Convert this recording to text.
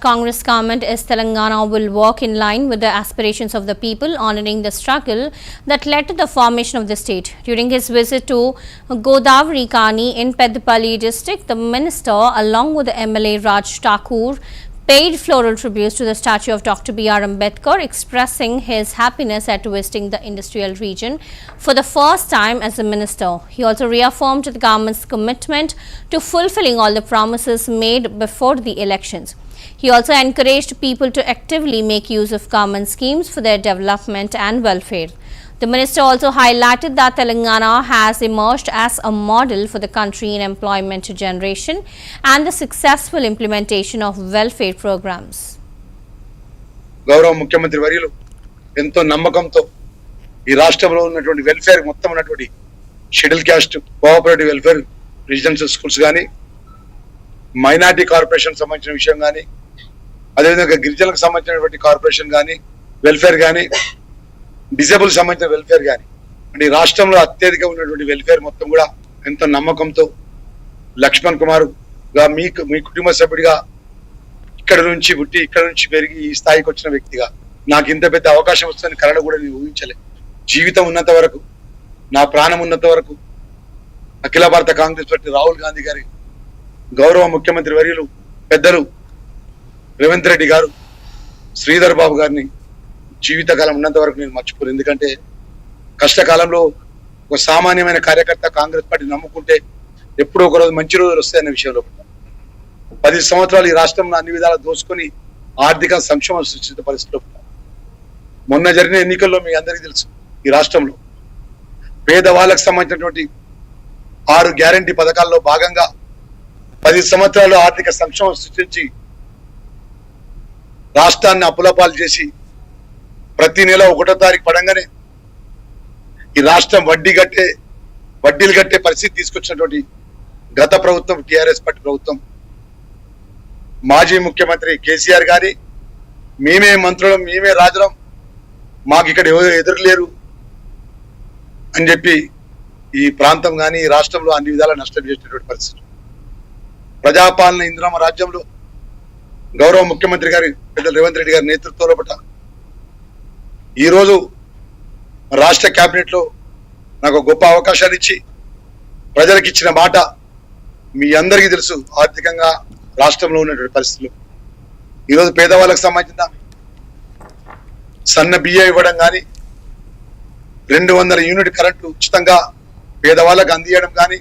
Congress government is Telangana will walk in line with the aspirations of the people, honoring the struggle that led to the formation of the state. During his visit to Godavari Kani in Peddapalli district, the minister, along with the MLA Raj Thakur, paid floral tributes to the statue of Dr. B.R. Ambedkar, expressing his happiness at visiting the industrial region for the first time as a minister. He also reaffirmed the government's commitment to fulfilling all the promises made before the elections. He also encouraged people to actively make use of government schemes for their development and welfare. The minister also highlighted that Telangana has emerged as a model for the country in employment generation and the successful implementation of welfare programs. గౌరవ ముఖ్యమంత్రి వర్యులు ఎంతో నమ్మకంతో ఈ రాష్ట్రంలో ఉన్నటువంటి welfare మొత్తం ఉన్నటువంటి schedule caste cooperative welfare residential schools కానీ మైనారిటీ కార్పొరేషన్ సంబంధించిన విషయం కానీ అదేవిధంగా గిరిజనులకు సంబంధించినటువంటి కార్పొరేషన్ కానీ వెల్ఫేర్ కానీ డిసేబుల్ సంబంధించిన వెల్ఫేర్ కానీ అంటే ఈ రాష్ట్రంలో అత్యధిక ఉన్నటువంటి వెల్ఫేర్ మొత్తం కూడా ఎంతో నమ్మకంతో లక్ష్మణ్ కుమార్ గా మీ కుటుంబ సభ్యుడిగా ఇక్కడ నుంచి పుట్టి ఇక్కడ నుంచి పెరిగి ఈ స్థాయికి వచ్చిన వ్యక్తిగా నాకు ఇంత పెద్ద అవకాశం వస్తుందని కళ కూడా నేను ఊహించలే. జీవితం ఉన్నంత వరకు నా ప్రాణం ఉన్నంత వరకు అఖిల భారత కాంగ్రెస్ పార్టీ రాహుల్ గాంధీ గారి గౌరవ ముఖ్యమంత్రి వర్యులు పెద్దలు రేవంత్ రెడ్డి గారు శ్రీధర్ బాబు గారిని జీవితకాలం ఉన్నంత వరకు నేను మర్చిపోను. ఎందుకంటే కష్టకాలంలో ఒక సామాన్యమైన కార్యకర్త కాంగ్రెస్ పార్టీ నమ్ముకుంటే ఎప్పుడో ఒక రోజు మంచి రోజులు వస్తాయన్న విషయంలో 10 సంవత్సరాలు ఈ రాష్ట్రంలో అన్ని విధాలా దోసుకొని ఆర్థిక సంక్షోభం సృష్టించిన పరిస్థితిలో మొన్న జరిగిన ఎన్నికల్లో మీ అందరికీ తెలుసు ఈ రాష్ట్రంలో పేదవాళ్ళకు సంబంధించినటువంటి 6 గ్యారంటీ పథకాల్లో భాగంగా 10 సంవత్సరాలు ఆర్థిక సంక్షోభం సృష్టించి రాష్ట్రాన్ని అప్పులపాలు చేసి ప్రతి నెల 1వ తారీఖు పడంగానే ఈ రాష్ట్రం వడ్డీలు కట్టే పరిస్థితి తీసుకొచ్చినటువంటి గత ప్రభుత్వం టిఆర్ఎస్ పార్టీ ప్రభుత్వం మాజీ ముఖ్యమంత్రి కేసీఆర్ గారి మేమే మంత్రులం మేమే రాజులం మాకు ఇక్కడ ఎదురు లేరు అని చెప్పి ఈ ప్రాంతం కానీ ఈ రాష్ట్రంలో అన్ని విధాలా నష్టం చేసినటువంటి పరిస్థితి. ప్రజాపాలన ఇందిరమ్మ రాజ్యంలో గౌరవ ముఖ్యమంత్రి గారి పెద్దలు రేవంత్ రెడ్డి గారి నేతృత్వంలో పట్ల ఈరోజు రాష్ట్ర కేబినెట్ లో నాకు గొప్ప అవకాశాలు ఇచ్చి ప్రజలకు ఇచ్చిన మాట మీ అందరికీ తెలుసు. ఆర్థికంగా రాష్ట్రంలో ఉన్నటువంటి పరిస్థితులు ఈరోజు పేదవాళ్ళకు సంబంధించిన సన్న బియ్యం ఇవ్వడం కానీ 200 యూనిట్ కరెంటు ఉచితంగా పేదవాళ్ళకు అందియడం కానీ